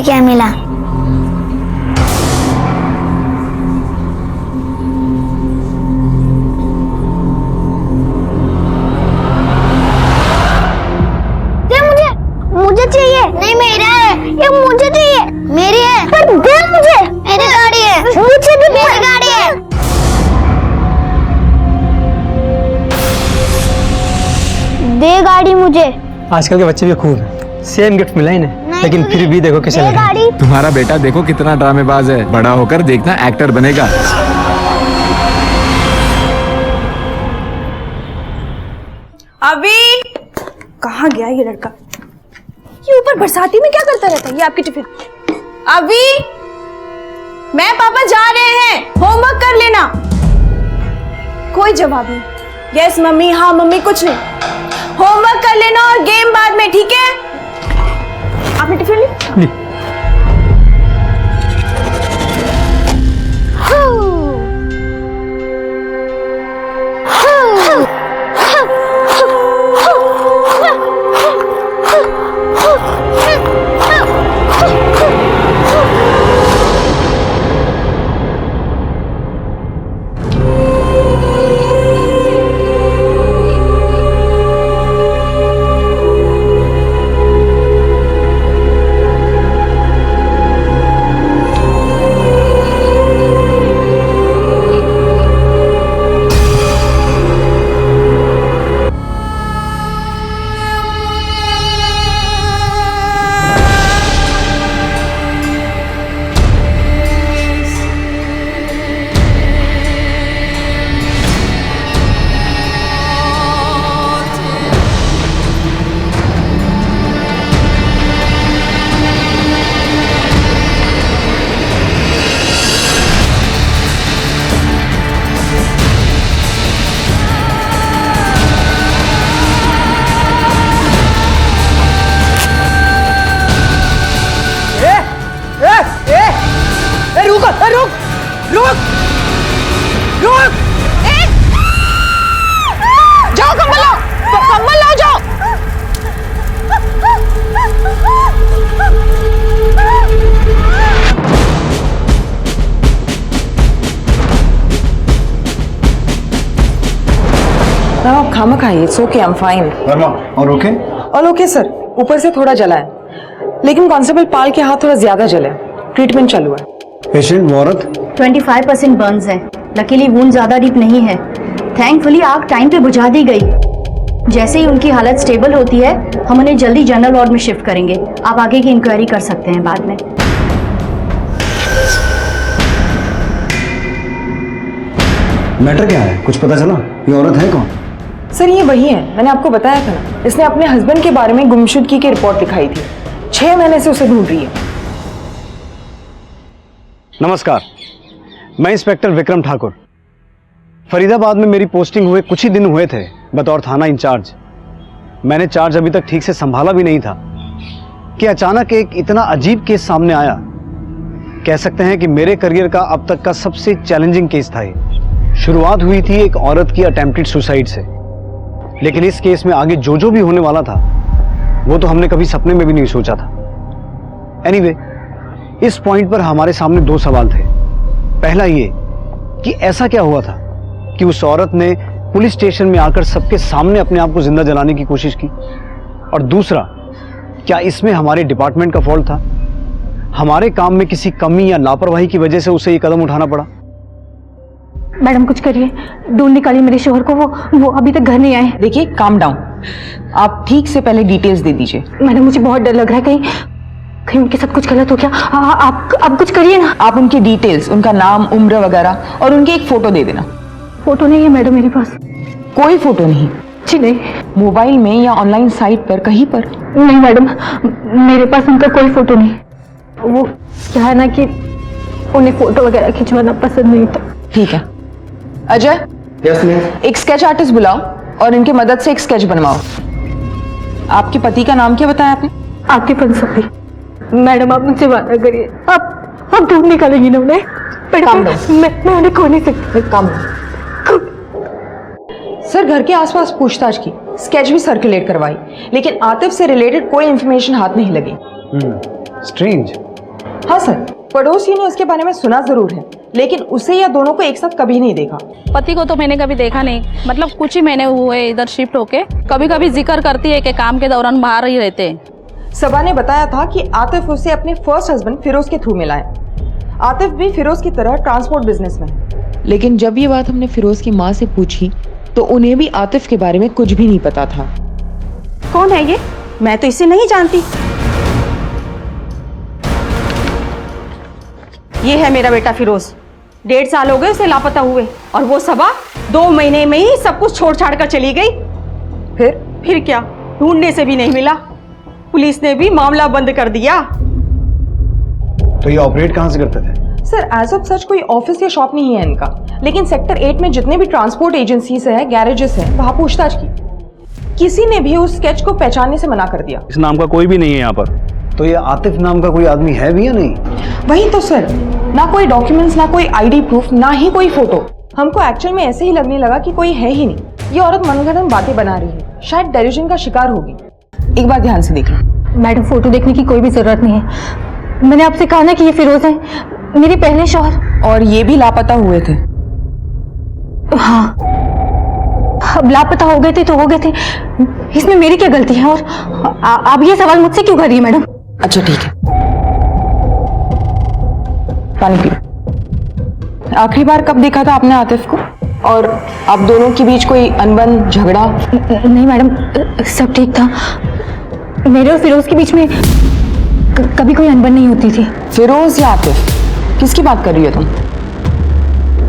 मुझे क्या मिला? मुझे चाहिए। नहीं मेरा है ये, मुझे चाहिए। मेरी है। पर दे मुझे। मेरी गाड़ी है। मुझे भी मेरी गाड़ी है। दे गाड़ी मुझे। आजकल के बच्चे भी खूब हैं। सेम गिफ्ट मिला इन्हें, लेकिन फिर भी देखो कैसे लगा। गाड़ी। तुम्हारा बेटा देखो कितना ड्रामेबाज है, बड़ा होकर देखना एक्टर बनेगा। अभी कहाँ गया ये लड़का? ये ऊपर बरसाती में क्या करता रहता है? ये आपकी टिफिन। अभी मैं पापा जा रहे हैं, होमवर्क कर लेना। कोई जवाब नहीं। यस मम्मी, हाँ मम्मी, कुछ नहीं। होमवर्क कर लेना और गेम बाद में, ठीक है? आपने टिफिन ली? जाओ कंबल लाओ, कंबल लाओ, जाओ। आप खामा खाइए, it's okay, I am fine. Verma, और ओके? ऑल ओके सर, ऊपर से थोड़ा जला है, लेकिन कांस्टेबल पाल के हाथ थोड़ा ज्यादा जले, ट्रीटमेंट चालू है। पेशेंट वो औरत 25% बर्न्स है। लकीली वुंड ज्यादा डीप नहीं है। थैंकफुली आग टाइम पे बुझा दी गई। जैसे ही उनकी हालत स्टेबल होती है, हम उन्हें जल्दी जनरल वार्ड में शिफ्ट करेंगे। आप आगे की इंक्वायरी कर सकते हैं बाद में। मैटर क्या है, कुछ पता चला? ये औरत है कौन? सर ये वही है, मैंने आपको बताया था ना, इसने अपने हस्बैंड के बारे में गुमशुदगी की रिपोर्ट लिखाई थी। 6 महीने से उसे ढूंढ रही है। नमस्कार, मैं इंस्पेक्टर विक्रम ठाकुर। फरीदाबाद में मेरी पोस्टिंग हुए कुछ ही दिन हुए थे बतौर थाना इंचार्ज। मैंने चार्ज अभी तक ठीक से संभाला भी नहीं था कि अचानक एक इतना अजीब केस सामने आया। कह सकते हैं कि मेरे करियर का अब तक का सबसे चैलेंजिंग केस था ये। शुरुआत हुई थी एक औरत की अटेम्प्टेड सुसाइड से, लेकिन इस केस में आगे जो भी होने वाला था वो तो हमने कभी सपने में भी नहीं सोचा था। एनीवे, इस पॉइंट पर हमारे सामने 2 सवाल थे। पहला ये कि ऐसा क्या हुआ था कि उस औरत ने पुलिस स्टेशन में आकर सबके सामने अपने आप को जिंदा जलाने की कोशिश की, और दूसरा, क्या इसमें हमारे डिपार्टमेंट का फॉल्ट था? हमारे काम में किसी कमी या लापरवाही की वजह से उसे ये कदम उठाना पड़ा? मैडम कुछ करिए, ढूंढ निकालिए मेरे शोहर को। वो अभी तक घर नहीं आए। देखिए, काम डाउन, आप ठीक से पहले डिटेल्स दे दीजिए। मैडम मुझे बहुत डर लग रहा है, कहीं उनके साथ कुछ गलत हो क्या? आप कुछ करिए ना। आप उनकी डिटेल्स, उनका नाम, उम्र वगैरह और उनकी एक फोटो दे देना। फोटो नहीं है मैडम मेरे पास। कोई फोटो नहीं? जी नहीं। मोबाइल में या ऑनलाइन साइट पर कहीं पर? नहीं मैडम, मेरे पास उनका कोई फोटो नहीं। वो क्या है ना कि उन्हें फोटो वगैरह खिंचवाना पसंद नहीं था। ठीक है। Ajay, yes ma'am. एक स्केच आर्टिस्ट बुलाओ और इनकी मदद से एक स्केच बनवाओ। आपके पति का नाम क्या बताया आपने? आतिफ अंसारी। मैडम आप मुझसे वादा करिए, आप ढूंढ निकालेंगी ना उन्हें? मैं उन्हें खो नहीं सकती। काम सर, घर के आसपास पूछताछ की, स्केच भी सर्कुलेट करवाई, लेकिन आतिफ से रिलेटेड कोई इंफॉर्मेशन हाथ नहीं लगी। स्ट्रेंज। हाँ सर, पड़ोसियों ने उसके बारे में सुना जरूर है, लेकिन उसे या दोनों को एक साथ कभी नहीं देखा। पति को तो मैंने कभी देखा नहीं, मतलब कुछ ही महीने हुए इधर शिफ्ट होके। कभी कभी जिक्र करती है कि काम के दौरान बाहर ही रहते हैं। सबा ने बताया था कि आतिफ उसे अपने फर्स्ट हस्बैंड फिरोज के थ्रू मिला है। आतिफ भी फिरोज की तरह ट्रांसपोर्ट बिजनेस में है। लेकिन जब ये बात हमने फिरोज की माँ से पूछी तो उन्हें भी आतिफ के बारे में कुछ भी नहीं पता था। कौन है ये? मैं तो इसे नहीं जानती। ये है मेरा बेटा फिरोज। 1.5 साल हो गए उसे लापता हुए, और वो सबा 2 महीने में ही सब कुछ छोड़ छाड़ कर चली गई। फिर क्या, ढूंढने से भी नहीं मिला। पुलिस ने भी मामला बंद कर दिया। तो ये ऑपरेट कहाँ से करते थे? सर, एज ऑफ सच कोई ऑफिस या शॉप नहीं है इनका, लेकिन सेक्टर 8 में जितने भी ट्रांसपोर्ट एजेंसीज है, गैरेजेस हैं, वहां पूछताछ की। किसी ने भी उस स्केच को पहचानने से मना कर दिया। इस नाम का कोई भी नहीं है यहाँ पर। तो ये आतिफ नाम का कोई आदमी है भी या नहीं? वही तो सर, ना कोई डॉक्यूमेंट्स, ना कोई आईडी प्रूफ, ना ही कोई फोटो। हमको एक्चुअल में ऐसे ही लगने लगा कि कोई है ही नहीं। ये औरत मनगढ़ंत बातें बना रही है, शायद डेल्यूजन का शिकार होगी। एक बार ध्यान से देख लो। मैडम, फोटो देखने की कोई भी जरूरत नहीं है। मैंने आपसे कहा ना कि ये फिरोज है, मेरे पहले शौहर। और ये भी लापता हुए थे। हाँ, अब लापता हो गए थे तो हो गए थे, इसमें मेरी क्या गलती है? और आप ये सवाल मुझसे क्यों कर रही है मैडम? अच्छा ठीक है, पानी पियो। आखिरी बार कब देखा था आपने आतिफ को? और आप दोनों के बीच कोई अनबन, झगड़ा? नहीं मैडम, सब ठीक था। मेरे और फिरोज के बीच में कभी कोई अनबन नहीं होती थी। फिरोज या आतिफ, किसकी बात कर रही हो तुम?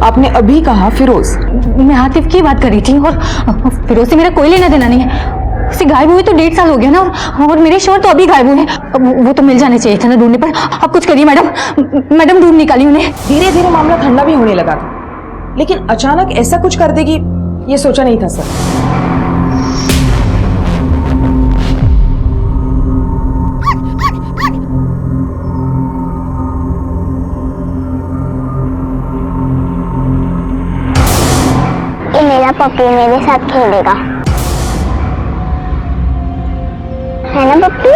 आपने अभी कहा फिरोज। मैं आतिफ की बात कर रही थी, और फिरोज से मेरा कोई लेना देना नहीं है। उसे गायब हुए तो 1.5 साल हो गया ना, और मेरे शौहर तो अभी गायब हुए हैं। वो तो मिल जाने चाहिए था ना ढूंढने पर। आप कुछ करिए मैडम, मैडम ढूंढ निकाली उन्हें। धीरे धीरे मामला ठंडा भी होने लगा था, लेकिन अचानक ऐसा कुछ कर देगी ये सोचा नहीं था सर। ये मेरा पप्पी मेरे साथ खेलेगा, है ना पप्पू?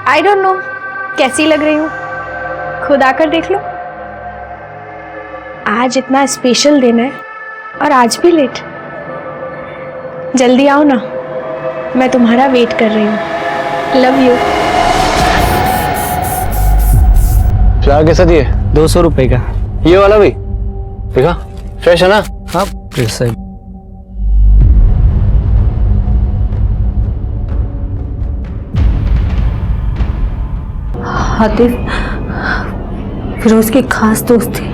आई डोंट नो कैसी लग रही हूँ, खुद आकर देख लो। आज इतना स्पेशल दिन है और आज भी लेट। जल्दी आओ ना, मैं तुम्हारा वेट कर रही हूँ। Love you. फ्लावर कैसा दिए? 200 रुपए का। ये वाला भी देखा, फ्रेश है ना? हाँ फ्रेश है। आतिफ फिरोज के खास दोस्त थे,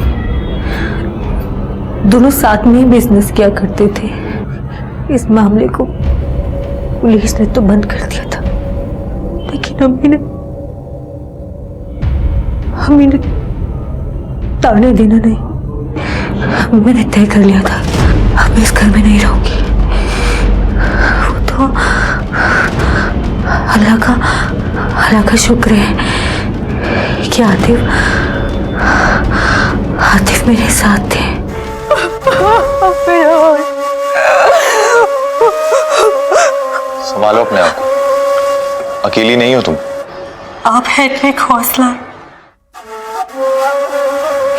दोनों साथ में ही बिजनेस किया करते थे। इस मामले को पुलिस ने तो बंद कर दिया था, लेकिन हमें ताने देना नहीं। मैंने तय कर लिया था अब मैं इस घर में नहीं रहूंगी। वो तो अल्लाह का शुक्र है कि आतिफ मेरे साथ थे। संभालो अपने आप को, अकेली नहीं हो तुम। आप हैं एक हौसला,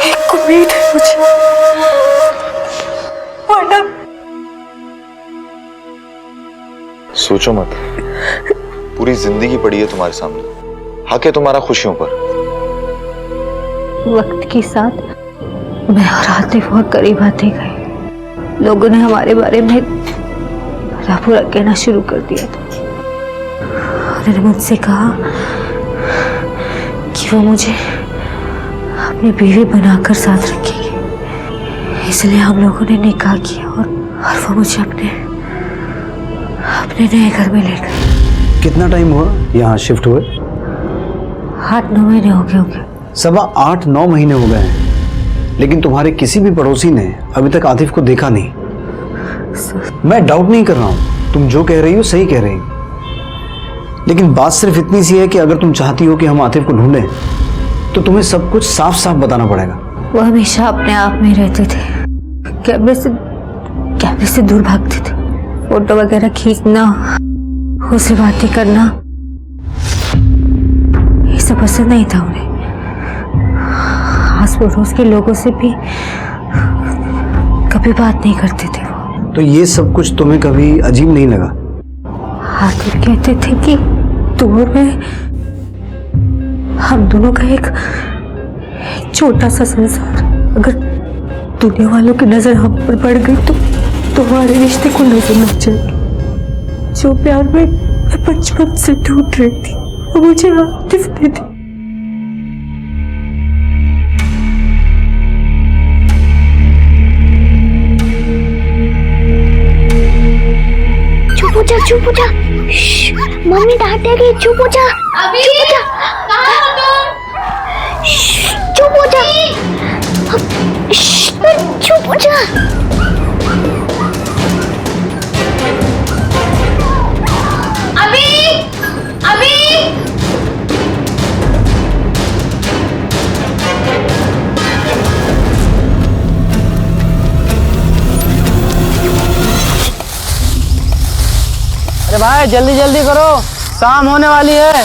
एक उम्मीद है मुझे, वरना सोचो मत, पूरी जिंदगी पड़ी है तुम्हारे सामने, हक है तुम्हारा खुशियों पर। वक्त के साथ मैं और आतिफ बहुत करीब आते गए। लोगों ने हमारे बारे में बुरा बुरा कहना शुरू कर दिया था। उन्होंने मुझसे कहा कि वो मुझे अपनी बीवी बनाकर साथ रखेगी, इसलिए हम लोगों ने निकाह किया और वो मुझे अपने नए घर में ले गए। कितना टाइम हुआ यहाँ शिफ्ट हुए? 8-9 महीने हो गए होंगे। 8-9 महीने हो गए हैं, लेकिन तुम्हारे किसी भी पड़ोसी ने अभी तक आतिफ को देखा नहीं। मैं डाउट नहीं कर रहा हूँ, तुम जो कह रही हो सही कह रही हो, लेकिन बात सिर्फ इतनी सी है कि अगर तुम चाहती हो कि हम आतिफ को ढूंढें तो तुम्हें सब कुछ साफ साफ बताना पड़ेगा। वो हमेशा अपने आप में रहते थे, कैमरे से दूर भागते थे। फोटो वगैरह खींचना, उससे बातें करना, ये सब पसंद नहीं था उन्हें। आस पड़ोस के लोगों से भी कभी बात नहीं करते थे वो। तो ये सब कुछ तुम्हें कभी अजीब नहीं लगा? आतिफ कहते थे कि दूर में हम दोनों का एक छोटा सा संसार, अगर दुनिया वालों की नजर हम पर पड़ गई तो हमारे रिश्ते को नजर लग जाएगी। जो प्यार में मैं बचपन से ढूंढ रही थी वो मुझे आतिफ ने दी। चुप हो जा। मम्मी डांटेगी, चुप हो जा। अभी कहाँ हो तुम? चुप हो जा। चुप हो जा। अभी अरे भाई जल्दी जल्दी करो, शाम होने वाली है।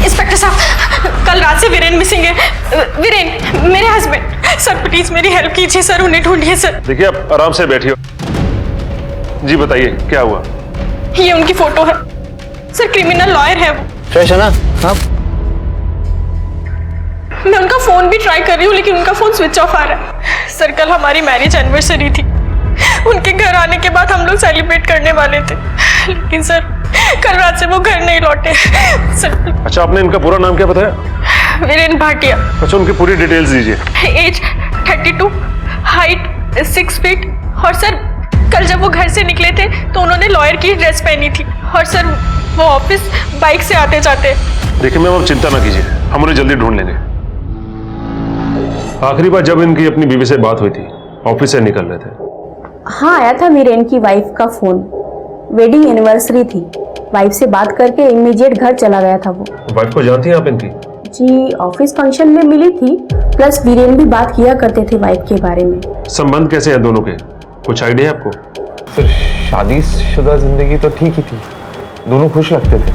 इंस्पेक्टर साहब, कल रात से वीरेन मिसिंग है। वीरेन मेरे हस्बैंड। सर प्लीज मेरी हेल्प कीजिए सर, उन्हें ढूंढिए सर। देखिए आप आराम से बैठिए। जी बताइए क्या हुआ? ये उनकी फोटो है सर, क्रिमिनल लॉयर है वो। फ्रेश है ना? हाँ। मैं उनका फोन भी ट्राई कर रही हूँ लेकिन उनका फोन स्विच ऑफ आ रहा है। सर कल हमारी मैरिज एनिवर्सरी थी, उनके घर आने के बाद हम लोग सेलिब्रेट करने वाले थे, लेकिन सर कल रात से वो घर नहीं लौटे सर। अच्छा, आपने इनका पूरा नाम क्या बताया? वीरेन भाटिया। अच्छा, उनकी पूरी डिटेल्स दीजिए। Age 32, height 6 feet. और सर कल जब वो घर से निकले थे तो उन्होंने लॉयर की ड्रेस पहनी थी। और सर वो ऑफिस बाइक से आते जाते। देखिए मैम, आप चिंता ना कीजिए, हम उन्हें जल्दी ढूंढ लेंगे। आखिरी बार जब इनकी अपनी बीवी से बात हुई थी, ऑफिस से निकल रहे थे। हाँ, आया था वीरेन की वाइफ का फोन। वेडिंग एनिवर्सरी थी, वाइफ से बात करके इमीडिएट घर चला गया था वो। वाइफ को जानती हैं आप इनकी? जी, ऑफिस फंक्शन में मिली थी, प्लस वीरेन भी बात किया करते थे वाइफ के बारे में। संबंध कैसे हैं दोनों के, कुछ आइडिया है आपको? फिर शादीशुदा जिंदगी तो ठीक ही थी, दोनों खुश लगते थे।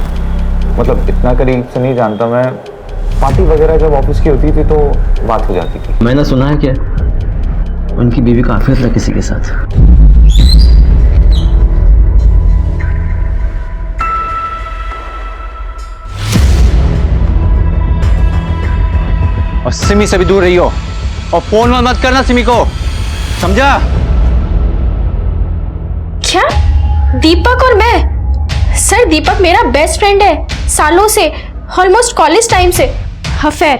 मतलब इतना करीब से नहीं जानता मैं, पार्टी वगैरह जब ऑफिस की होती थी तो बात हो जाती थी। मैंने सुना है क्या उनकी बीवी का अफेयर था किसी के साथ? और सिमी से भी दूर रही हो, और फोन मत करना सिमी को, समझा? क्या दीपक और मैं? सर दीपक मेरा बेस्ट फ्रेंड है सालों से, ऑलमोस्ट कॉलेज टाइम से। अफेयर?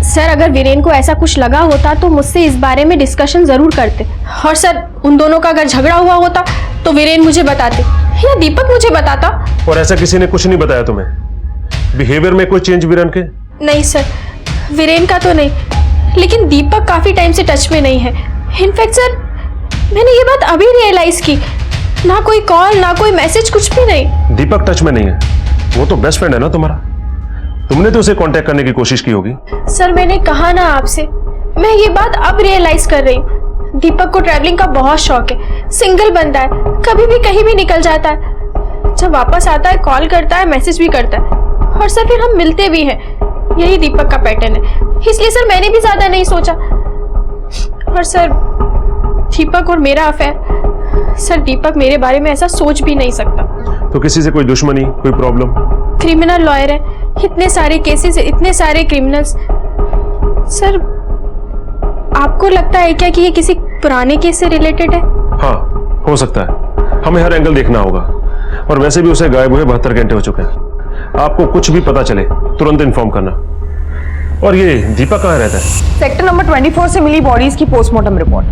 सर अगर वीरेन को ऐसा कुछ लगा होता तो मुझसे इस बारे में डिस्कशन जरूर करते, और सर उन दोनों का अगर झगड़ा हुआ होता तो वीरेन मुझे बताते या दीपक मुझे बताता। और ऐसा किसी ने कुछ नहीं बताया तुम्हें? बिहेवियर में कोई चेंज वीरेन के? नहीं सर, वीरेन का तो नहीं, लेकिन दीपक काफी टाइम से टच में नहीं है। इनफैक्ट सर मैंने ये बात अभी रियलाइज की, ना कोई कॉल ना कोई मैसेज, कुछ भी नहीं। दीपक टच में नहीं है? वो तो बेस्ट फ्रेंड है ना तुम्हारा, तुमने तो उसे कांटेक्ट करने की कोशिश की होगी। सर मैंने कहा ना आपसे, मैं ये बात अब रियलाइज कर रही हूँ। दीपक को ट्रैवलिंग का बहुत शौक है, सिंगल बंदा है, कभी भी कहीं भी निकल जाता है, जब वापस आता है कॉल करता है, मैसेज भी करता है, और सर फिर हम मिलते भी हैं। यही दीपक का पैटर्न है, इसलिए सर मैंने भी ज्यादा नहीं सोचा। और सर दीपक और मेरा अफेयर, सर दीपक मेरे बारे में ऐसा सोच भी नहीं सकता। तो किसी से कोई दुश्मनी, कोई प्रॉब्लम? क्रिमिनल लॉयर है, इतने सारे केसेस, इतने सारे क्रिमिनल्स। सर आपको लगता है क्या कि ये किसी पुराने केस से रिलेटेड है? हाँ हो सकता है, हमें हर एंगल देखना होगा। और वैसे भी उसे गायब हुए 72 घंटे हो चुके हैं। आपको कुछ भी पता चले तुरंत इन्फॉर्म करना। और ये दीपक कहाँ रहता है? सेक्टर नंबर 24 से मिली बॉडीज की पोस्टमार्टम रिपोर्ट।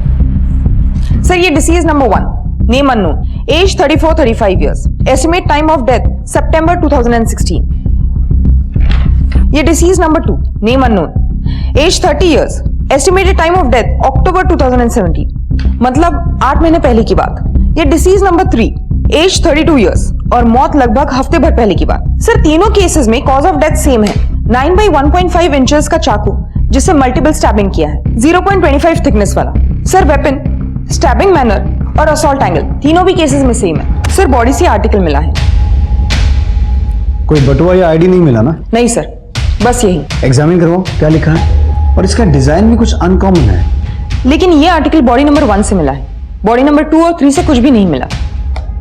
सर ये deceased number 1, name unknown, age 34-35 years, estimate time of death September 2016। ये deceased number 2, name unknown, age 30 years, estimated time of death October 2017, मतलब 8 महीने पहले की बात। ये डिसीज नंबर 3, एज 32 इयर्स और मौत लगभग हफ्ते भर पहले की बात। सर तीनों केसेस में कॉज ऑफ डेथ सेम है, 9 by 1.5 इंचेस का चाकू जिससे मल्टीपल स्टैबिंग किया है, 0.25 थिकनेस वाला। सर वेपन, स्टैबिंग मैनर और असॉल्ट एंगल तीनों भी केसेस में सेम है। सर बॉडी से आर्टिकल मिला है। कोई बटुआ या आईडी नहीं मिला ना? नहीं सर, बस यही। एग्जामिन करवाओ क्या लिखा है, और इसका डिजाइन भी कुछ अनकॉमन है। लेकिन ये आर्टिकल बॉडी नंबर 1 से मिला है, बॉडी नंबर 2 और 3 से कुछ भी नहीं मिला।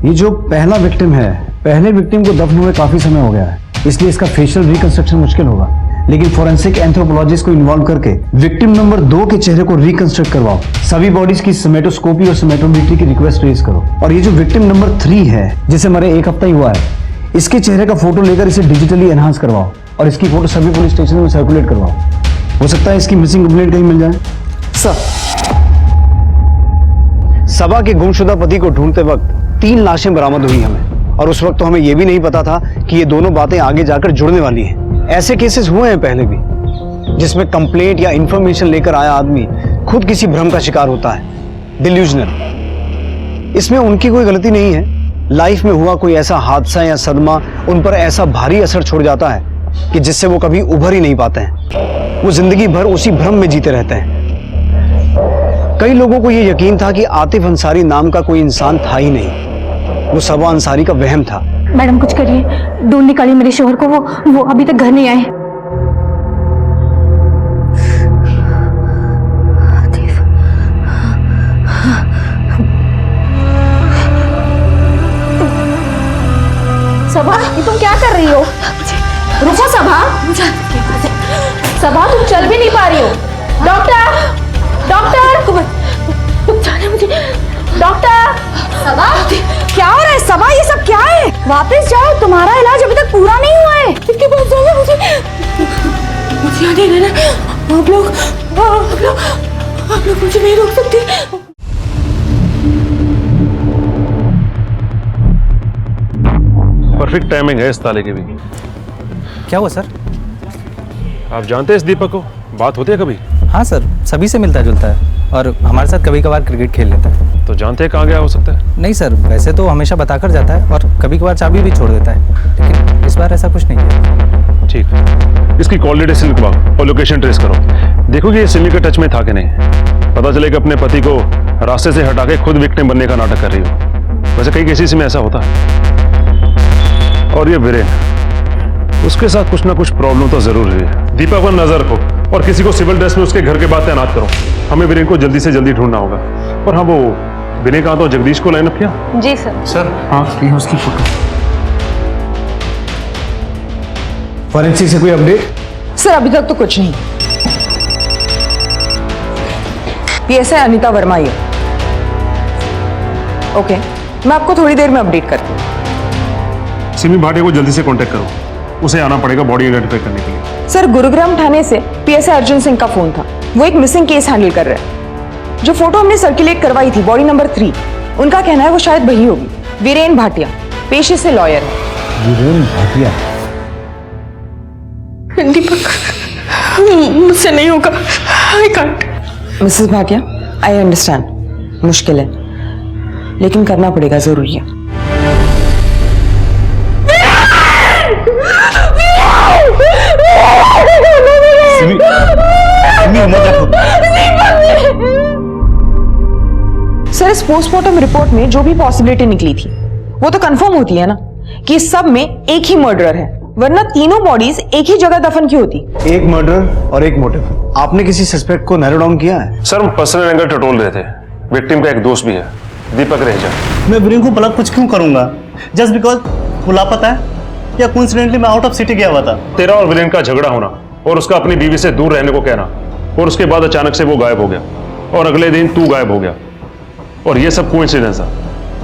ये जो पहला विक्टिम है, पहले विक्टिम को दफन हुए काफी समय हो गया है, इसलिए इसका फेशियल रिकंस्ट्रक्शन मुश्किल होगा। लेकिन फोरेंसिक एंथ्रोपोलॉजिस्ट को इन्वॉल्व करके विक्टिम नंबर 2 के चेहरे को रिकंस्ट्रक्ट करवाओ। सभी बॉडीज की सोमेटोस्कोपी और सोमेटोमेट्री की रिक्वेस्ट रेज करो। और ये जो विक्टिम नंबर 3 है, जिसे मरे 1 हफ्ता ही हुआ है, इसके चेहरे का फोटो लेकर इसे डिजिटली एनहांस करवाओ और इसकी फोटो सभी पुलिस स्टेशन में सर्कुलेट करवाओ। हो सकता है इसकी मिसिंग कंप्लेंट कहीं मिल जाए। सर सबा के गुमशुदा पति को ढूंढते वक्त 3 लाशें बरामद हुई हमें, और उस वक्त तो हमें यह भी नहीं पता था कि ये दोनों बातें आगे जाकर जुड़ने वाली हैं। ऐसे केसेस हुए हैं पहले भी, जिसमें कंप्लेंट या इंफॉर्मेशन लेकर आया आदमी खुद किसी भ्रम का शिकार होता है, डिल्यूजनल। इसमें उनकी कोई गलती नहीं है। लाइफ में हुआ कोई ऐसा हादसा या सदमा उन पर ऐसा भारी असर छोड़ जाता है कि जिससे वो कभी उभर ही नहीं पाते हैं। वो जिंदगी भर उसी भ्रम में जीते रहते हैं। कई लोगों को यह यकीन था कि आतिफ अंसारी नाम का कोई इंसान था ही नहीं, वो सबा अंसारी का वहम था। मैडम कुछ करिए, ढूंढ निकालिए मेरे शोहर को, वो अभी तक घर नहीं आए। सबा, ये तुम क्या कर रही हो? रुको सबा, सबा तुम चल भी नहीं पा रही हो। डॉक्टर, डॉक्टर, जाने मुझे। डॉक्टर, सबा क्या हो रहा है? सबा ये सब क्या है? वापस जाओ, तुम्हारा इलाज अभी तक पूरा नहीं हुआ है। इसके पास जाओ, मुझे आने देना। आप लोग मुझे नहीं रोक सकते। परफेक्ट टाइमिंग है इस ताले की भी। क्या हुआ सर? आप जानते हैं इस दीपक को? बात होती है कभी? हाँ सर, सभी से मिलता जुलता है और हमारे साथ कभी कभार क्रिकेट खेल लेता है। तो जानते हैं कहाँ गया हो सकता है? नहीं सर, वैसे तो हमेशा बताकर जाता है और कभी कभार चाबी भी छोड़ देता है, लेकिन इस बार ऐसा कुछ नहीं है। ठीक, इसकी कॉल डिटेल्स निकलवाओ और लोकेशन ट्रेस करो। देखो कि ये सिमी के टच में था कि नहीं। पता चले कि अपने पति को रास्ते से हटा के खुद विक्टिम बनने का नाटक कर रही हो। वैसे कई केसेस में ऐसा होता है। और ये वीरेन, उसके साथ कुछ ना कुछ प्रॉब्लम तो जरूर है। दीपक पर नजर रखो और किसी को सिविल ड्रेस में उसके घर के बाद तैनात करो। हमें वीरेन को जल्दी से जल्दी ढूंढना होगा। और हाँ, वो वीरेन कहा तो जगदीश को लाइन अप किया? जी सर। सर हाँ, ये उसकी फोटो। फॉरेंसिक से कोई अपडेट? सर अभी तक तो कुछ नहीं। पीएसआई अनीता वर्मा ये। ओके, मैं आपको थोड़ी देर में अपडेट करती हूँ। सिमी भाटिया को जल्दी से कांटेक्ट करो, उसे आना पड़ेगा बॉडी आइडेंटिफाई करने के लिए। सर गुरुग्राम थाने से पीएसआई अर्जुन सिंह का फोन था, वो एक मिसिंग केस हैंडल कर रहे हैं। जो फोटो हमने सर्कुलेट करवाई थी बॉडी नंबर 3, उनका कहना है वो शायद वही होगी। वीरेन भाटिया पेशे से लॉयर है। वीरेन भाटिया? दीपक, मुझसे नहीं होगा, I can't. Mrs Bhatia, I understand, मुश्किल है, लेकिन करना पड़ेगा, जरूरी है। सर इस पोस्टमार्टम रिपोर्ट में जो भी पॉसिबिलिटी निकली थी वो तो कंफर्म होती है ना कि इस सब में एक ही मर्डर है, वरना तीनों बॉडीज एक ही जगह दफन क्यों होती? एक मर्डर और एक मोटिव। आपने किसी सस्पेक्ट को नैरो डाउन किया है? सर हम पर्सनल एंगल टटोल रहे थे। विक्टिम का एक दोस्त भी है, दीपक रेजा। मैं वीरेन को भला कुछ क्यों करूंगा? जस्ट बिकॉज वो लापता है या कोइंसिडेंटली मैं आउट ऑफ सिटी गया हुआ था? तेरा और वीरेन का झगड़ा होना और उसका अपनी बीवी से दूर रहने को कहना, और उसके बाद अचानक से वो गायब हो गया और अगले दिन तू गायब हो गया, और ये सब कोइंसिडेंस था?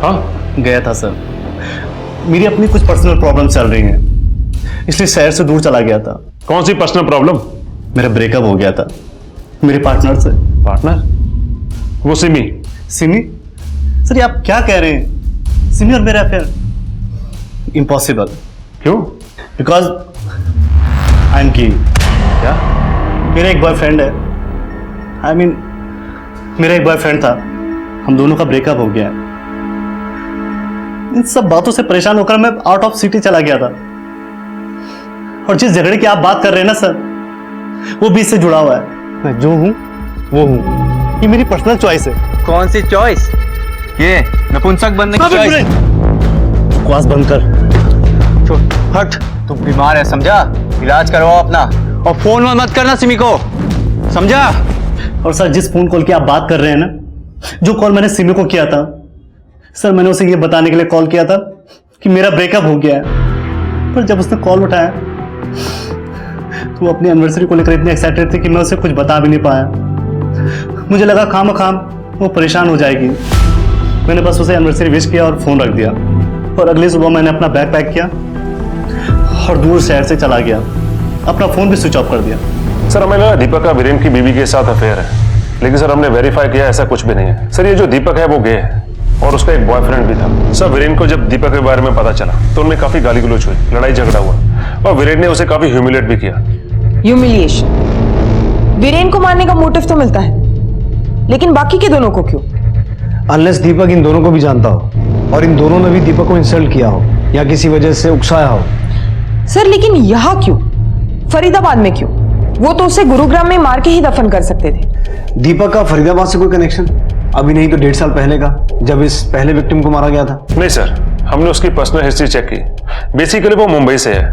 हाँ गया था सर, मेरी अपनी कुछ पर्सनल प्रॉब्लम चल रही हैं, इसलिए शहर से दूर चला गया था। कौन सी पर्सनल प्रॉब्लम? मेरा ब्रेकअप हो गया था मेरे पार्टनर से। पार्टनर? वो सिमी? सिमी? सर ये आप क्या कह रहे हैं? सिमी और मेरा अफेयर? इम्पॉसिबल। क्यों? बिकॉज आई एम की। क्या? मेरा एक बॉयफ्रेंड है, आई मीन मेरा एक बॉयफ्रेंड था, हम दोनों का ब्रेकअप हो गया है। इन सब बातों से परेशान होकर मैं आउट ऑफ सिटी चला गया था। और जिस झगड़े की आप बात कर रहे हैं ना सर, वो भी इससे जुड़ा हुआ है। मैं जो हूं वो हूं, ये मेरी पर्सनल चॉइस है। कौन सी चॉइस? ये नपुंसक बनने की चॉइस? बकवास बंद कर। हट, तुम बीमार है समझा? इलाज करवाओ अपना, और फोन में मत करना सिमी को, समझा? और सर जिस फोन कॉल की आप बात कर रहे हैं ना, जो कॉल मैंने सिमी को किया था सर, मैंने उसे ये बताने के लिए कॉल किया था कि मेरा ब्रेकअप हो गया है। पर जब उसने कॉल उठाया तो वो अपनी एनिवर्सरी को लेकर इतनी एक्साइटेड थी कि मैं उसे कुछ बता भी नहीं पाया। मुझे लगा खामखाम वो परेशान हो जाएगी। मैंने बस उसे एनिवर्सरी विश किया और फोन रख दिया। और अगली सुबह मैंने अपना बैग पैक किया और दूर शहर से चला गया, अपना फोन भी स्विच ऑफ कर दिया। सर हमें लगा दीपक का वीरेन की बीवी के साथ अफेयर है, लेकिन सर हमने वेरीफाई किया ऐसा कुछ भी नहीं है। सर ये जो दीपक है वो गे है और उसका एक बॉयफ्रेंड भी था। सर वीरेन को जब दीपक के बारे में पता चला तो उनमें काफी गाली गलौज हुई, लड़ाई झगड़ा हुआ और वीरेन ने उसे काफी ह्यूमिलेट भी किया। ह्यूमिलिएशन? वीरेन को मारने का मोटिव तो मिलता है, लेकिन बाकी के दोनों को क्यों? अनलेस दीपक इन दोनों को भी जानता हो और इन दोनों ने भी दीपक को इंसल्ट किया हो या किसी वजह से उकसाया हो। सर लेकिन यहाँ क्यों? फरीदाबाद में क्यों? वो तो उसे गुरुग्राम में मार के ही दफन कर सकते थे। दीपक का फरीदाबाद से कोई कनेक्शन? अभी नहीं तो 1.5 साल पहले का, जब इस पहले विक्टिम को मारा गया था। नहीं सर, हमने उसकी पर्सनल हिस्ट्री चेक की। बेसिकली वो मुंबई से है,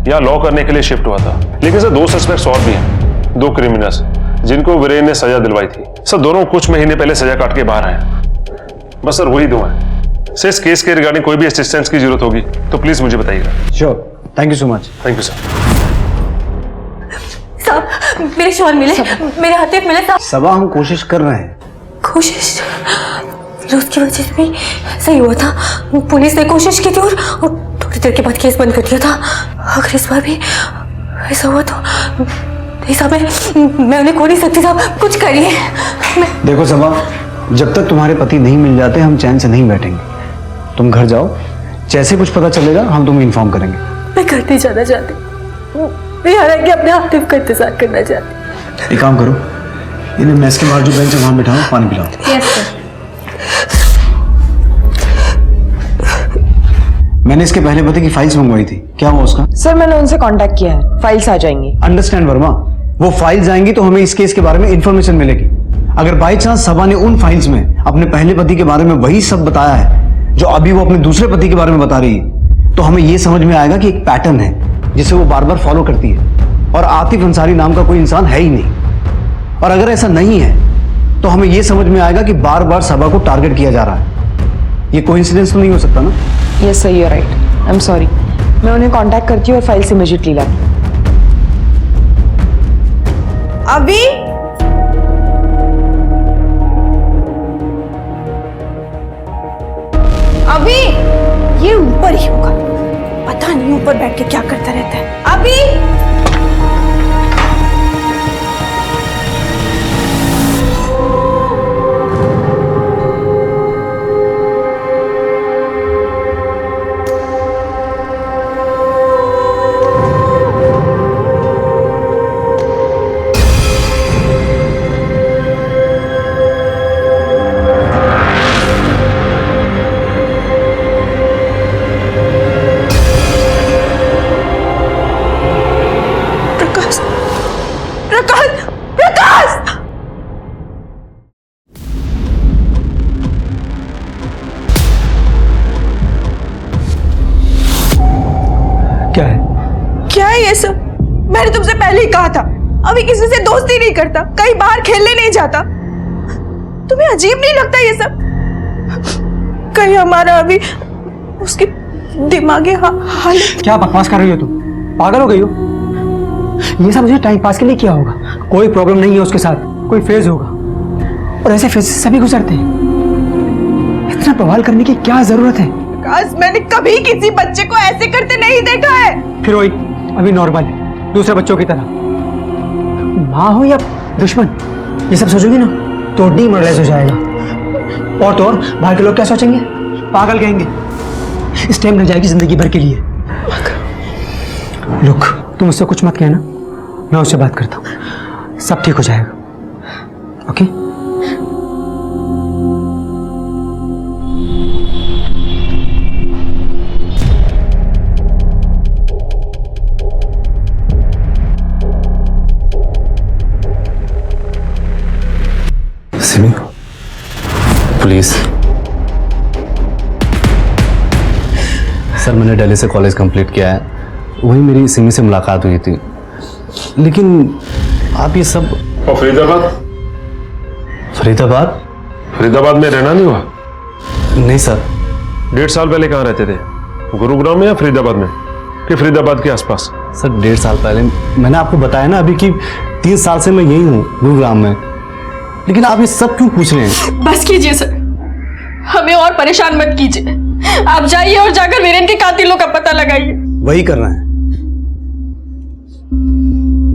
यहाँ लॉ करने के लिए शिफ्ट हुआ था। लेकिन सर 2 सस्पेक्ट्स और भी हैं, 2 क्रिमिनल्स जिनको वीरेन ने सजा दिलवाई थी। सर दोनों कुछ महीने पहले सजा काट के बाहर आए। बस सर वही 2 हैं। सर इस केस के रिगार्डिंग कोई भी असिस्टेंस की जरूरत होगी तो प्लीज मुझे बताइएगा। Sure, thank you so much. Thank you sir. साहब मेरे शॉल मिले, मेरे हाथ मिले साहब। सबा हम कोशिश कर रहे हैं। कोशिश? फिरोज की वजह से भी सही हुआ था, पुलिस ने कोशिश की थी और थोड़ी देर के बाद केस बंद कर दिया था। अगर इस बार भी ऐसा हुआ तो नहीं साहब, मैं उन्हें खो नहीं सकती साहब, कुछ करिए। देखो सबा, जब तक तुम्हारे पति नहीं मिल जाते हम चैन से नहीं बैठेंगे। तुम घर जाओ, जैसे कुछ पता चलेगा हम तुम्हें इन्फॉर्म करेंगे। मैं घर नहीं जाना चाहती, मैं यहाँ रह के अपने आतिफ का इंतजार करना चाहती। एक काम करो, इन्हें मेस के बाहर जो बेंच है वहां बिठाओ, पानी पिलाओ। Yes sir. मैंने इसके पहले पति की फाइल्स मंगवाई थी, क्या हुआ उसका? सर मैंने उनसे कांटेक्ट किया है, फाइल्स आ जाएंगी। अंडरस्टैंड वर्मा, वो फाइल्स आएंगी तो हमें इस केस के बारे में इंफॉर्मेशन मिलेगी। अगर बाई चांस सबा ने उन फाइल्स में अपने पहले पति के बारे में वही सब बताया है जो अभी वो अपने दूसरे पति के बारे में बता रही है, तो हमें यह समझ में आएगा कि एक पैटर्न है जिसे वो बार बार फॉलो करती है और आतिफ अंसारी नाम का कोई इंसान है ही नहीं। और अगर ऐसा नहीं है तो हमें यह समझ में आएगा कि बार बार सबा को टारगेट किया जा रहा है। ये कोइंसिडेंस तो नहीं हो सकता ना? Yes sir, you are right, I am sorry. मैं उन्हें कांटेक्ट करती हूँ और फाइल्स इमीडिएटली लाती हूँ। अभी अभी ये ऊपर ही होगा, पता नहीं ऊपर बैठ के क्या करता रहता है। अभी क्या है ये सब? मैंने तुमसे पहले ही कहा था, अभी किसी से दोस्ती नहीं करता, कहीं बाहर खेलने नहीं जाता। तुम्हें अजीब नहीं लगता ये सब? कहीं हमारा अभी उसकी दिमागी हालत। क्या बकवास कर रही हो तुम? पागल हो गई हो? ये सब मुझे टाइम पास के लिए किया होगा, कोई प्रॉब्लम नहीं है उसके साथ, कोई फेज होगा और ऐसे फेज से सभी गुजरते हैं। इतना बवाल करने की क्या जरूरत है? मैंने कभी किसी बच्चे को ऐसे करते नहीं देखा है। फिर वही अभी नॉर्मल है, दूसरे बच्चों की तरह। माँ हो या दुश्मन, ये सब सोचोगी ना तो डीमोरलाइज हो जाएगा। और तो और बाहर के लोग क्या सोचेंगे, पागल कहेंगे। स्टेम रह जाएगी जिंदगी भर के लिए। लुक, तुम उससे कुछ मत कहना, मैं उससे बात करता हूँ, सब ठीक हो जाएगा। ओके? सिमी, प्लीज। सर, मैंने दिल्ली से कॉलेज कंप्लीट किया है, वही मेरी सिमी से मुलाकात हुई थी, लेकिन आप ये सब। और फरीदाबाद? फरीदाबाद? फरीदाबाद में रहना नहीं हुआ? नहीं सर। 1.5 साल पहले कहाँ रहते थे? गुरुग्राम में या फरीदाबाद में, कि फरीदाबाद के आसपास? सर 1.5 साल पहले, मैंने आपको बताया ना अभी कि 3 साल से मैं यही हूँ गुरुग्राम में। लेकिन आप ये सब क्यों पूछ रहे हैं? बस कीजिए सर, हमें और परेशान मत कीजिए। आप जाइए और जाकर वीरेन के कातिलों का पता लगाइए। वही करना है।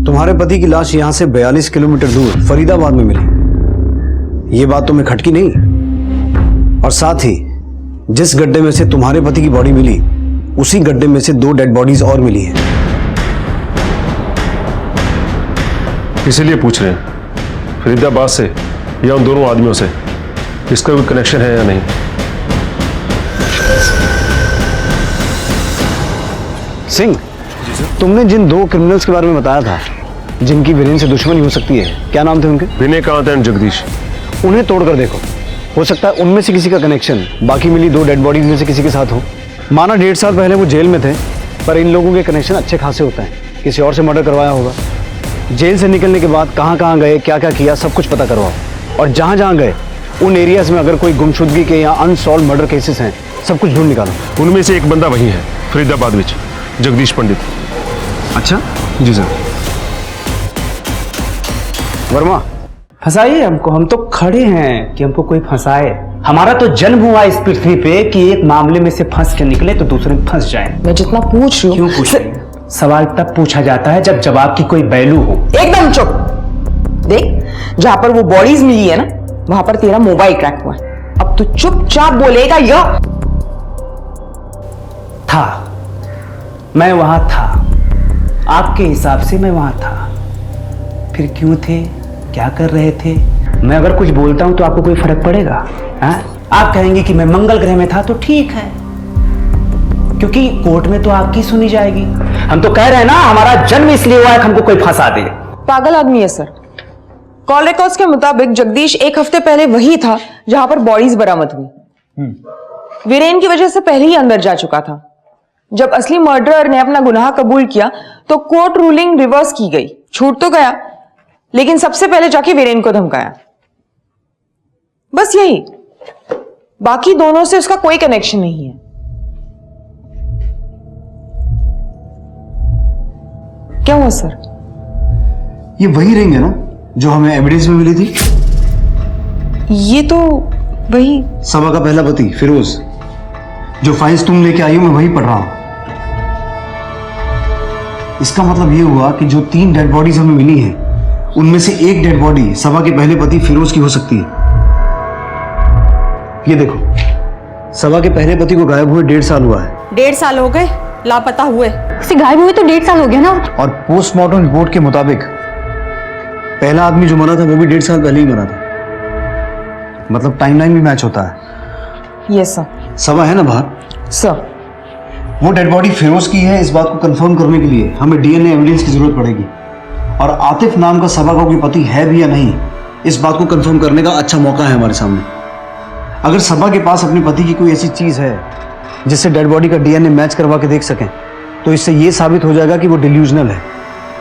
तुम्हारे पति की लाश यहां से 42 किलोमीटर दूर फरीदाबाद में मिली, ये बात तुम्हें खटकी नहीं? और साथ ही जिस गड्ढे में से तुम्हारे पति की बॉडी मिली, उसी गड्ढे में से 2 डेड बॉडीज और मिली हैं। इसीलिए पूछ रहे हैं, फरीदाबाद से या उन दोनों आदमियों से इसका कोई कनेक्शन है या नहीं? सिंह, तुमने जिन 2 क्रिमिनल्स के बारे में बताया था जिनकी वीरेन से दुश्मनी हो सकती है, क्या नाम थे उनके? विनय कांत एंड जगदीश। उन्हें तोड़कर देखो, हो सकता है उनमें से किसी का कनेक्शन बाकी मिली 2 डेड बॉडीज में से किसी के साथ हो। माना 1.5 साल पहले वो जेल में थे, पर इन लोगों के कनेक्शन अच्छे खासे होते हैं, किसी और से मर्डर करवाया होगा। जेल से निकलने के बाद कहाँ कहाँ गए, क्या क्या किया, सब कुछ पता करवाओ। और जहाँ जहाँ गए उन एरियाज में अगर कोई गुमशुदगी के या अनसॉल्व मर्डर केसेस हैं, सब कुछ ढूंढ निकालो। उनमें से एक बंदा वही है फरीदाबाद में, जगदीश पंडित। अच्छा जी सर। वर्मा, फंसाइए हमको, हम तो खड़े हैं कि हमको कोई फंसाए। हमारा तो जन्म हुआ इस पृथ्वी पे कि एक मामले में से फंस के निकले तो दूसरे में फंस जाए। मैं जितना पूछ रही हूँ। क्यों पूछ रही? सवाल तब पूछा जाता है जब जवाब की कोई वैल्यू हो। एकदम चुप। देख, जहां पर वो बॉडीज मिली है ना, वहां पर तेरा मोबाइल क्रैक हुआ है। अब तू चुपचाप बोलेगा या? था, मैं वहां था, आपके हिसाब से मैं वहां था। फिर क्यों थे, क्या कर रहे थे? मैं अगर कुछ बोलता हूं तो आपको कोई फर्क पड़ेगा? आप कहेंगे कि मैं मंगल ग्रह में था तो ठीक है, क्योंकि कोर्ट में तो आपकी सुनी जाएगी। हम तो कह रहे हैं ना, हमारा जन्म इसलिए हुआ है कि हमको कोई फंसा दे। पागल आदमी है सर। कॉल रिकॉर्ड्स के मुताबिक जगदीश 1 हफ्ते पहले वही था जहां पर बॉडीज बरामद हुई। वीरेन की वजह से पहले ही अंदर जा चुका था। जब असली मर्डरर ने अपना गुनाह कबूल किया तो कोर्ट रूलिंग रिवर्स की गई। छूट तो गया, लेकिन सबसे पहले जाके वीरेन को धमकाया। बस यही, बाकी दोनों से उसका कोई कनेक्शन नहीं है। क्या हुआ सर? ये वही रिंग है ना जो हमें एविडेंस में मिली थी? ये तो वही सबा का पहला पति फिरोज, जो फाइल्स तुम लेके आई हो मैं वही पढ़ रहा हूं। इसका मतलब ये हुआ कि जो 3 डेड बॉडीज हमें मिली हैं, उनमें से एक डेड बॉडी सबा के पहले पति फिरोज की हो सकती है। ये देखो, सबा के पहले पति को गायब हुए 1.5 साल हुआ है। 1.5 साल हो गए लापता हुए? उसे गायब हुए तो 1.5 साल हो गया ना। और पोस्टमार्टम रिपोर्ट के मुताबिक पहला आदमी जो मरा था वो भी 1.5 साल पहले ही मरा था। मतलब टाइमलाइन भी मैच होता है। Yes sir. सबा है ना बाहर? सर, वो डेड बॉडी फिरोज की है, इस बात को कंफर्म करने के लिए हमें डीएनए एविडेंस की जरूरत पड़ेगी। और आतिफ नाम का सबा का कोई पति है भी या नहीं, इस बात को कंफर्म करने का अच्छा मौका है हमारे सामने। अगर सबा के पास अपने पति की कोई ऐसी चीज है जिससे डेड बॉडी का डीएनए मैच करवा के देख सकें, तो इससे ये साबित हो जाएगा कि वो डिल्यूजनल है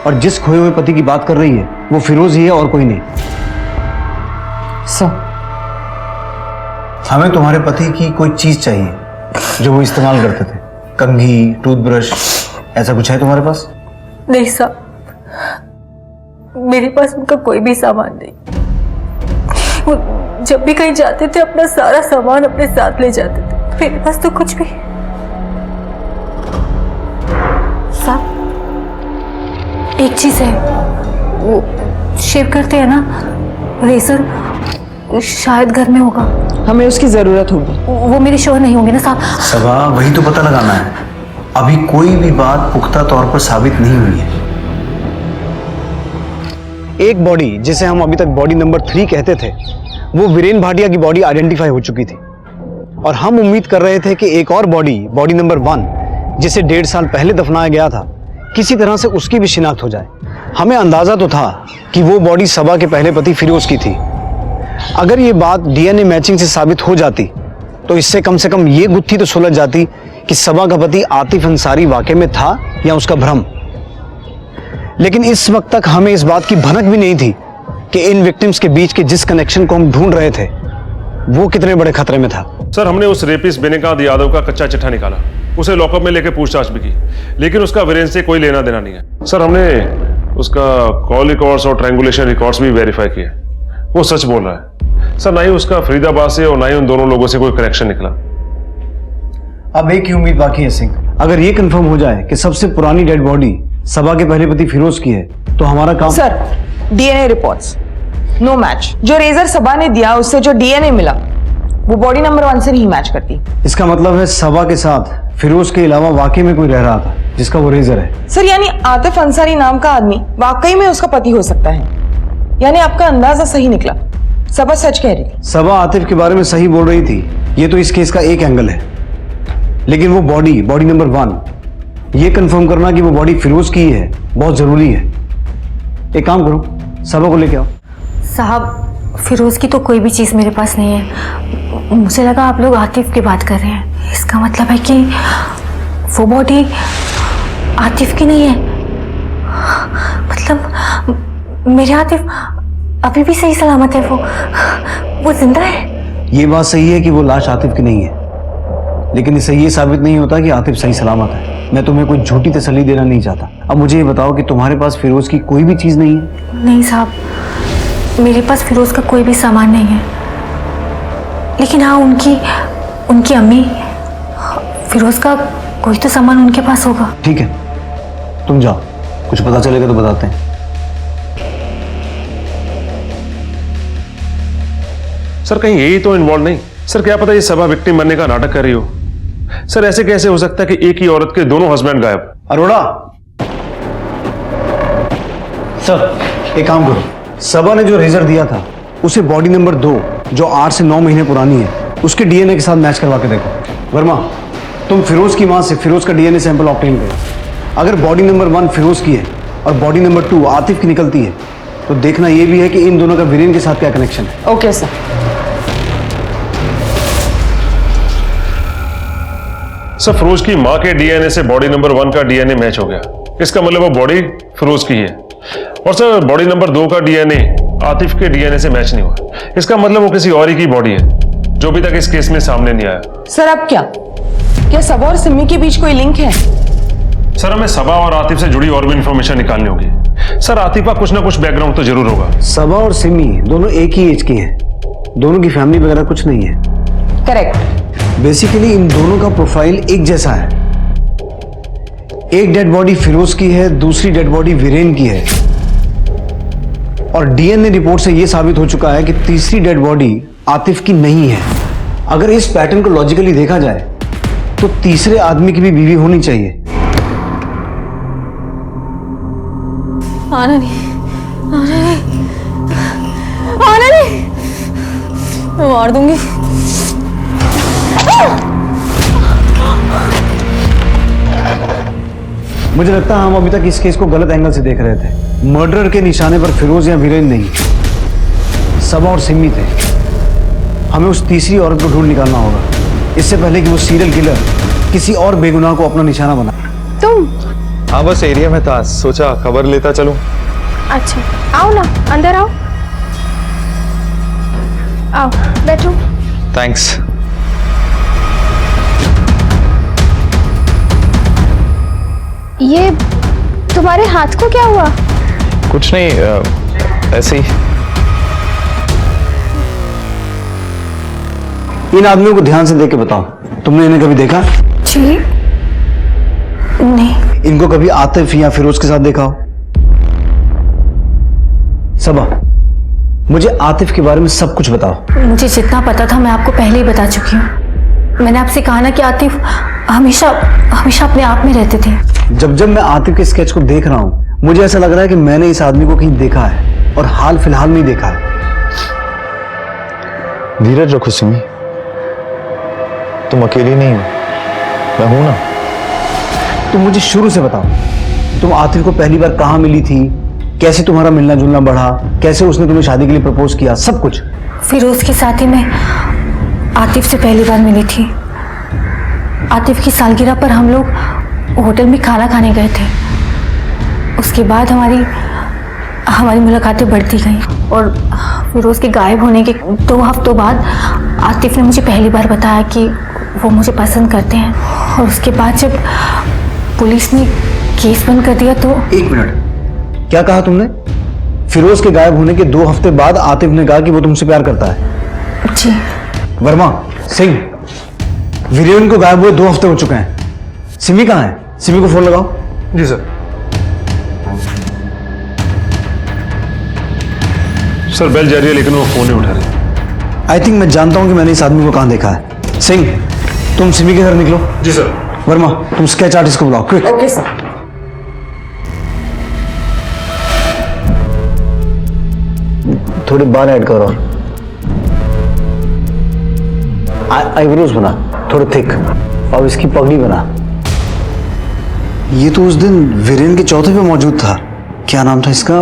और जिस खोए हुए पति की बात कर रही है वो फिरोज ही है और कोई नहीं। सर, हमें तुम्हारे पति की कोई चीज चाहिए जो वो इस्तेमाल करते थे, कंघी, टूथब्रश, ऐसा कुछ है तुम्हारे पास? नहीं साहब, मेरे पास उनका कोई भी सामान नहीं। वो जब भी कहीं जाते थे अपना सारा सामान अपने साथ ले जाते थे, मेरे पास तो कुछ भी। साहब, एक चीज है, वो शेव करते हैं ना, रेजर शायद घर में होगा। हमें उसकी जरूरत होगी। वो मेरे श्योर नहीं होंगे ना साहब। सबा, वही तो पता लगाना है। अभी कोई भी बात पुख्ता तौर पर साबित नहीं हुई है। एक बॉडी जिसे हम अभी तक बॉडी नंबर 3 कहते थे, वो वीरेन भाटिया की बॉडी आइडेंटिफाई हो चुकी थी और हम उम्मीद कर रहे थे कि एक और बॉडी, बॉडी नंबर 1, जिसे 1.5 साल पहले दफनाया गया था, किसी तरह से उसकी भी शिनाख्त हो जाए। हमें अंदाजा तो था कि वो बॉडी सबा के पहले पति फिरोज की थी। अगर ये बात डीएनए मैचिंग से साबित हो जाती तो इससे कम से कम ये गुत्थी तो सुलझ जाती कि सबा का पति आतिफ अंसारी वाकई में था या उसका भ्रम। लेकिन इस वक्त तक हमें इस बात की भनक भी नहीं थी कि इन विक्टिम्स के बीच के जिस कनेक्शन को हम ढूंढ रहे थे वो कितने बड़े खतरे में था। सर, हमने उस रेपिस्ट बेनिकांत यादव का कच्चा चिट्ठा निकाला, उसे लॉकअप में लेकर पूछताछ भी की, लेकिन उसका वीरेन से कोई लेना देना नहीं है। सर, हमने उसका कॉल रिकॉर्ड्स और ट्रायंगुलेशन रिकॉर्ड्स भी वेरीफाई किए, वो सच बोल रहा है। सर, ना ही उसका फरीदाबाद से और ना ही उन दोनों लोगों से कोई कनेक्शन निकला। अब एक ही उम्मीद बाकी है सिंह, अगर ये कंफर्म हो जाए कि सबसे पुरानी डेड बॉडी सबा के पहले पति फिरोज की है तो हमारा काम। Sir, DNA reports no match. जो रेजर सबा ने दिया उससे जो डीएनए मिला वो बॉडी नंबर 1 से नहीं मैच करती। इसका मतलब है सबा के साथ फिरोज के अलावा वाकई में कोई रह रहा था जिसका वो रेजर है। सर, यानी आतिफ अंसारी नाम का आदमी वाकई में उसका पति हो सकता है। यानी आपका अंदाजा सही निकला, सबा सच कह रही थी। सबा आतिफ के बारे में सही बोल रही थी, ये तो इस केस का एक एंगल है। लेकिन वो बॉडी नंबर 1, ये कंफर्म करना कि वो बॉडी फिरोज की है बहुत जरूरी है। एक काम करो, सबा को लेके आओ। साहब, फिरोज की तो कोई भी चीज़ मेरे पास नहीं है। मुझे लगा आप लोग आतिफ की बात कर रहे हैं। इसका मतलब है कि वो बॉडी आतिफ की नहीं है। मतलब मेरे आतिफ अभी भी सही सलामत है, वो जिंदा है। ये बात सही है कि वो लाश आतिफ की नहीं है, लेकिन इससे ये साबित नहीं होता कि आतिफ सही सलामत है। मैं तुम्हें कोई झूठी तसल्ली देना नहीं चाहता। अब मुझे ये बताओ कि तुम्हारे पास फिरोज की कोई भी चीज़ नहीं है? नहीं साहब, मेरे पास फिरोज का कोई भी सामान नहीं है। लेकिन हाँ, उनकी अम्मी, फिरोज का कोई तो सामान उनके पास होगा। ठीक है, तुम जाओ, कुछ पता चलेगा तो बताते हैं। सर, कहीं यही तो इन्वॉल्व नहीं? सर, क्या पता ये सबा विक्टिम बनने का नाटक कर रही हो। सर, ऐसे कैसे हो सकता है कि एक ही औरत के दोनों हस्बैंड गायब? अरोड़ा, सर एक काम करो, सबा ने जो रेजर दिया था उसे बॉडी नंबर 2, जो 8 से 9 महीने पुरानी है, उसके डीएनए के साथ मैच करवा के देखो। वर्मा, तुम फिरोज की मां से फिरोज का डीएनए सैंपल ऑब्टेन करो। अगर बॉडी नंबर 1 फिरोज की है और बॉडी नंबर 2 आतिफ की निकलती है तो देखना यह भी है कि इन दोनों का वीरेन के साथ क्या कनेक्शन है। Okay sir. सर, फिरोज की मां के डीएनए से बॉडी नंबर 1 का डीएनए मैच हो गया। इसका मतलब वो बॉडी फिरोज की है। और सर, बॉडी नंबर 2 का डीएनए आतिफ के डीएनए से मैच नहीं हुआ। इसका मतलब वो किसी और ही की बॉडी है जो अभी तक इस केस में सामने नहीं आया। सर, अब क्या सबा और सिमी के बीच कोई लिंक है? सर, हमें सबा और आतिफ से जुड़ी और भी इंफॉर्मेशन निकालनी होगी। सर, आतिफ का कुछ ना कुछ बैकग्राउंड तो जरूर होगा। सबा और सिमी दोनों एक ही एज के हैं, दोनों की फैमिली वगैरह कुछ नहीं है। करेक्ट। बेसिकली इन दोनों का प्रोफाइल एक जैसा है। एक डेड बॉडी फिरोज की है, दूसरी डेड बॉडी वीरेन की है। और डीएनए रिपोर्ट से यह साबित हो चुका है कि तीसरी डेड बॉडी आतिफ की नहीं है। अगर इस पैटर्न को लॉजिकली देखा जाए तो तीसरे आदमी की भी बीवी होनी चाहिए। आना नहीं, आना नहीं, आना नहीं, मैं मार दूंगी। मुझे लगता है हम अभी तक इस केस को गलत एंगल से देख रहे थे। मर्डर के निशाने पर फिरोज या वीरेन नहीं, सबा और सिमी थे। हमें उस तीसरी औरत को ढूंढ निकालना होगा इससे पहले कि वो सीरियल किलर किसी और बेगुनाह को अपना निशाना बनाए। तुम? हाँ, बस एरिया में था, सोचा खबर लेता चलूं। अच्छा, आओ ना, अंदर आओ, आओ बैठो। थैंक्स। ये तुम्हारे हाथ को क्या हुआ? कुछ नहीं, ऐसे ही। इन आदमियों को ध्यान से देख के बताओ, तुमने इन्हें कभी देखा? जी नहीं। इनको कभी आतिफ या फिरोज के साथ देखा हो? सबा, मुझे आतिफ के बारे में सब कुछ बताओ। मुझे जितना पता था मैं आपको पहले ही बता चुकी हूँ। मैंने आपसे कहा ना कि आतिफ हमेशा हमेशा अपने आप में रहते थे। जब मैं आतिफ के स्केच को देख रहा हूँ मुझे ऐसा लग रहा है कि मैंने इस आदमी को कहीं देखा है और हाल फिलहाल में ही देखा है। धीरज रखो सिमी, तुम अकेली नहीं हो, मैं हूं ना। तुम मुझे शुरू से बताओ, तुम आतिफ को पहली बार कहाँ मिली थी, कैसे तुम्हारा मिलना जुलना बढ़ा, कैसे उसने तुम्हें शादी के लिए प्रपोज किया, सब कुछ। फिरोज के साथ ही मैं आतिफ से पहली बार मिली थी। आतिफ की सालगिरह पर हम लोग होटल में खाना खाने गए थे। उसके बाद हमारी मुलाकातें बढ़ती गई और फिरोज के गायब होने के 2 हफ्तों बाद आतिफ ने मुझे पहली बार बताया कि वो मुझे पसंद करते हैं। और उसके बाद जब पुलिस ने केस बंद कर दिया तो। 1 मिनट, क्या कहा तुमने? फिरोज के गायब होने के 2 हफ्ते बाद आतिफ ने कहा कि वो तुमसे प्यार करता है? जी। वर्मा, सिंह, वीरेन को गायब हुए 2 हफ्ते हो चुके हैं। सिमी कहाँ है? सिमी को फोन लगाओ। जी सर। सर बेल जा रही है लेकिन वो फोन नहीं उठा रही। आई थिंक मैं जानता हूं कि मैंने इस आदमी को कहां देखा है। सिंह, तुम सिमी के घर निकलो। जी सर। वर्मा, तुम स्केच आर्टिस्ट को बुलाओ, क्विक। Okay sir. थोड़े बाल ऐड करो, आईब्रोज बना थोड़े थिक, और इसकी पगड़ी बना। ये तो उस दिन वीरेन के चौथे पे मौजूद था। क्या नाम था इसका?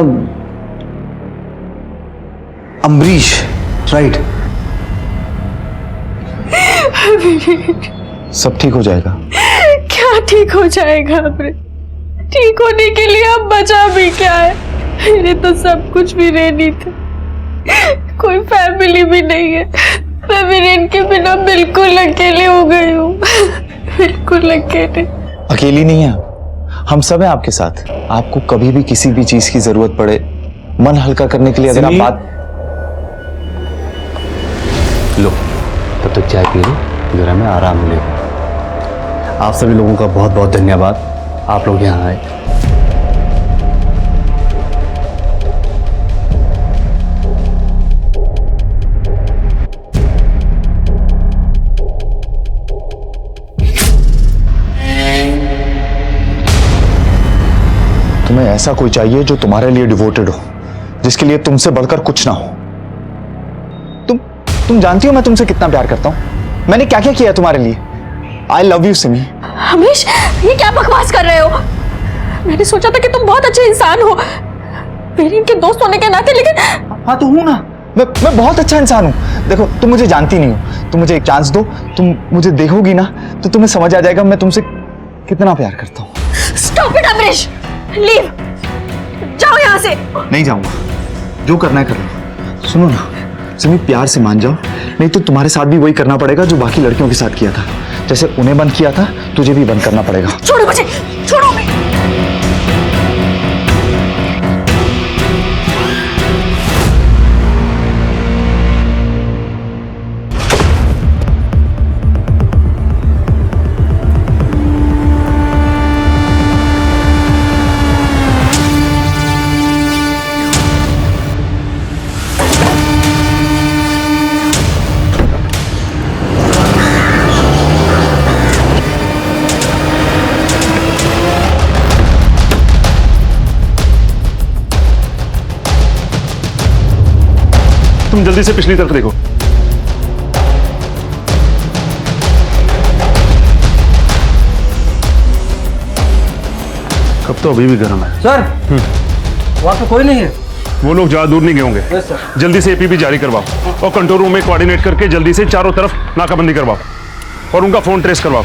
अम्बरीश, राइट? सब ठीक हो जाएगा। क्या ठीक हो जाएगा? अपने ठीक होने के लिए अब बचा भी क्या है? मेरे तो सब कुछ वीरेन ही थे, कोई फैमिली भी नहीं है। मैं वीरेन के बिना बिल्कुल अकेले हो गई हूँ, बिल्कुल अकेले। अकेली नहीं है, हम सब हैं आपके साथ। आपको कभी भी किसी भी चीज की जरूरत पड़े, मन हल्का करने के लिए अगर आप बात। लो, तब तक चाय पी लो, जरा में आराम मिलेगा। आप सभी लोगों का बहुत बहुत धन्यवाद, आप लोग यहाँ आए। तुम्हें ऐसा कोई चाहिए जो तुम्हारे लिए डिवोटेड हो, जिसके लिए तुमसे बढ़कर कुछ ना हो। तुम जानती हो मैं तुमसे कितना प्यार करता हूं। मैंने क्या क्या किया तुम्हारे लिए। I love you Simi. हमेश, ये क्या बकवास कर रहे हो? मैंने सोचा था कि तुम बहुत अच्छे इंसान हो, वीरेन के दोस्त होने के नाते, लेकिन। हाँ तो हूं ना, मैं बहुत अच्छा इंसान हूं। देखो, तुम मुझे जानती नहीं हो, तुम मुझे एक चांस दो, तुम मुझे देखोगी ना तो तुम्हें समझ आ जाएगा मैं तुमसे कितना प्यार करता हूं। स्टॉप इट अमरीश, लीव, जाओ यहाँ से। नहीं जाऊंगा, जो करना है कर लो। सुनो ना सिमी, प्यार से मान जाओ, नहीं तो तुम्हारे साथ भी वही करना पड़ेगा जो बाकी लड़कियों के साथ किया था। जैसे उन्हें बंद किया था, तुझे भी बंद करना पड़ेगा। छोड़ो मुझे, छोड़ो। तुम जल्दी से पिछली तरफ देखो। कब तो अभी भी गर्म है। सर, वहां पे कोई नहीं है। वो लोग ज्यादा दूर नहीं गए होंगे। जल्दी से एपीपी जारी करवाओ और कंट्रोल रूम में कोऑर्डिनेट करके जल्दी से चारों तरफ नाकाबंदी करवाओ और उनका फोन ट्रेस करवाओ।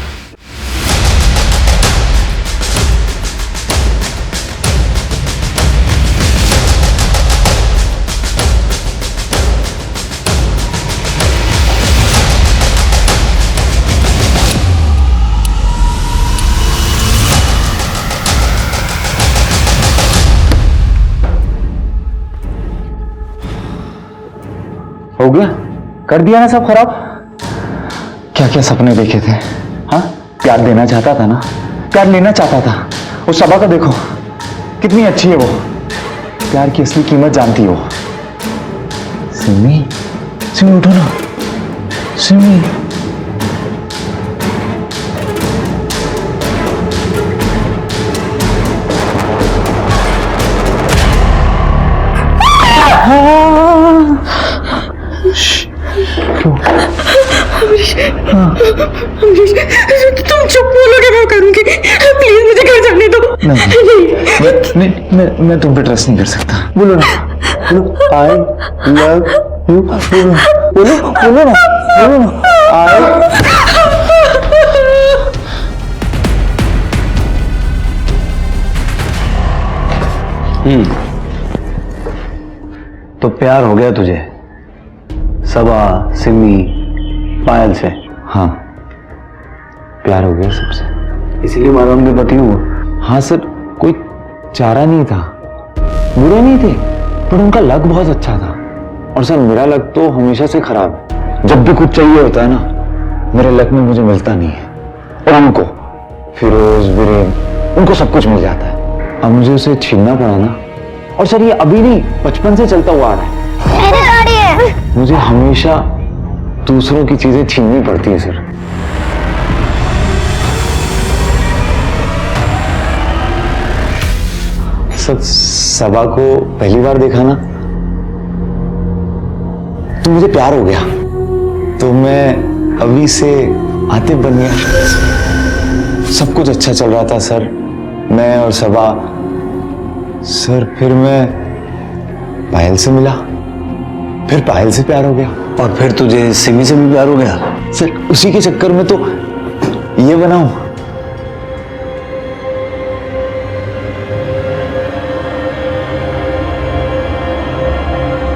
हो गया, कर दिया ना सब खराब। क्या क्या सपने देखे थे। हाँ, प्यार देना चाहता था ना, प्यार लेना चाहता था। उस सबा को देखो, कितनी अच्छी है वो, प्यार की असली कीमत जानती हो। सिमी, सिमी उठो ना, सिमी। तुम चुप बोलोगे मैं करूंगी, प्लीज मुझे घर जाने दो। नहीं, मैं तुम पे ट्रस्ट नहीं कर सकता। बोलो ना, आई लव यू, बोलो ना, तो प्यार हो गया तुझे सबा, सिमी, पायल से? हाँ, प्यार हो गया सबसे, इसीलिए मारा उनके पति हुआ। हाँ सर, कोई चारा नहीं था, बुरे नहीं थे, पर उनका लक बहुत अच्छा था। और सर मेरा लक तो हमेशा से खराब है, जब भी कुछ चाहिए होता है ना, मेरे लक में मुझे मिलता नहीं है। और उनको, फिरोज, वीरेन, उनको सब कुछ मिल जाता है। अब मुझे उसे छीनना पड़ा ना। और सर ये अभी नहीं, बचपन से चलता हुआ आ रहा है। मेरी गाड़ी है। मुझे हमेशा दूसरों की चीजें छीननी पड़ती है सर। सबा को पहली बार देखा ना तो मुझे प्यार हो गया, तो मैं अभी से आतिफ बन गया। सब कुछ अच्छा चल रहा था सर, मैं और सबा। सर फिर मैं पायल से मिला, फिर पायल से प्यार हो गया, और फिर तुझे सिमी से भी प्यार हो गया। सर उसी के चक्कर में तो ये बनाऊं।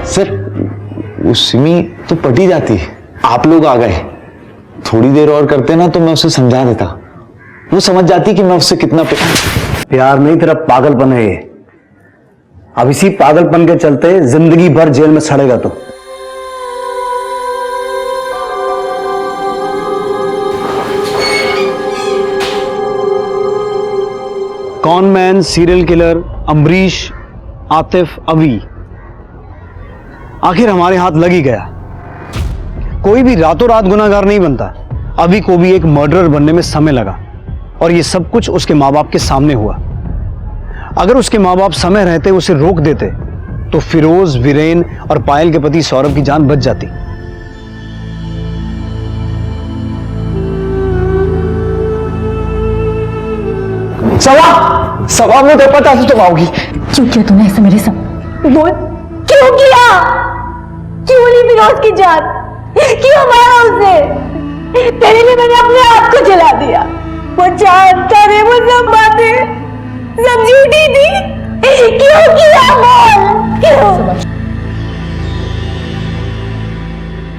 सर वो सिमी तो पटी जाती, आप लोग आ गए, थोड़ी देर और करते ना तो मैं उसे समझा देता, वो समझ जाती कि मैं उससे कितना प्यार नहीं, तेरा पागलपन है ये। अब इसी पागलपन के चलते जिंदगी भर जेल में सड़ेगा तो। Cone man, serial killer, Amrish, Atif, अवी, आखिर हमारे हाथ लग ही गया। कोई भी रातों रात गुनाहगार नहीं बनता। अभी को भी एक मर्डरर बनने में समय लगा, और ये सब कुछ उसके माँ बाप के सामने हुआ। अगर उसके माँ बाप समय रहते उसे रोक देते तो फिरोज, वीरेन और पायल के पति सौरभ की जान बच जाती। सवा मुझे पता था तुम आओगी। क्यों किया तूने ऐसा मेरे साथ? बोल, क्यों किया? क्यों ली फिरोज की जान? क्यों मारा उसे? तेरे लिए मैंने अपने आप को जला दिया। वो जानता रे, वो सब बातें सब झूठी थी। क्यों किया? बोल, क्यों?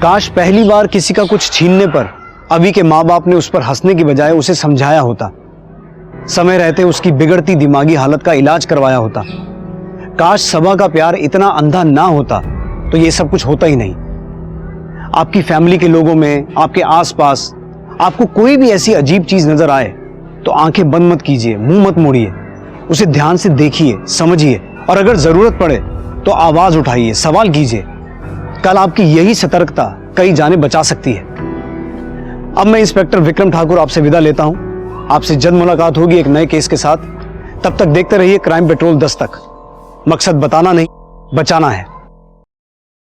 काश पहली बार किसी का कुछ छीनने पर अभी के माँ बाप ने उस पर हंसने की बजाय उसे समझाया होता, समय रहते उसकी बिगड़ती दिमागी हालत का इलाज करवाया होता। काश सबा का प्यार इतना अंधा ना होता तो ये सब कुछ होता ही नहीं। आपकी फैमिली के लोगों में, आपके आसपास आपको कोई भी ऐसी अजीब चीज नजर आए तो आंखें बंद मत कीजिए, मुंह मत मोड़िए, उसे ध्यान से देखिए, समझिए, और अगर जरूरत पड़े तो आवाज उठाइए, सवाल कीजिए। कल आपकी यही सतर्कता कई जाने बचा सकती है। अब मैं इंस्पेक्टर विक्रम ठाकुर आपसे विदा लेता हूं। आपसे जल्द मुलाकात होगी एक नए केस के साथ। तब तक देखते रहिए क्राइम पेट्रोल 10 तक। मकसद बताना नहीं, बचाना है।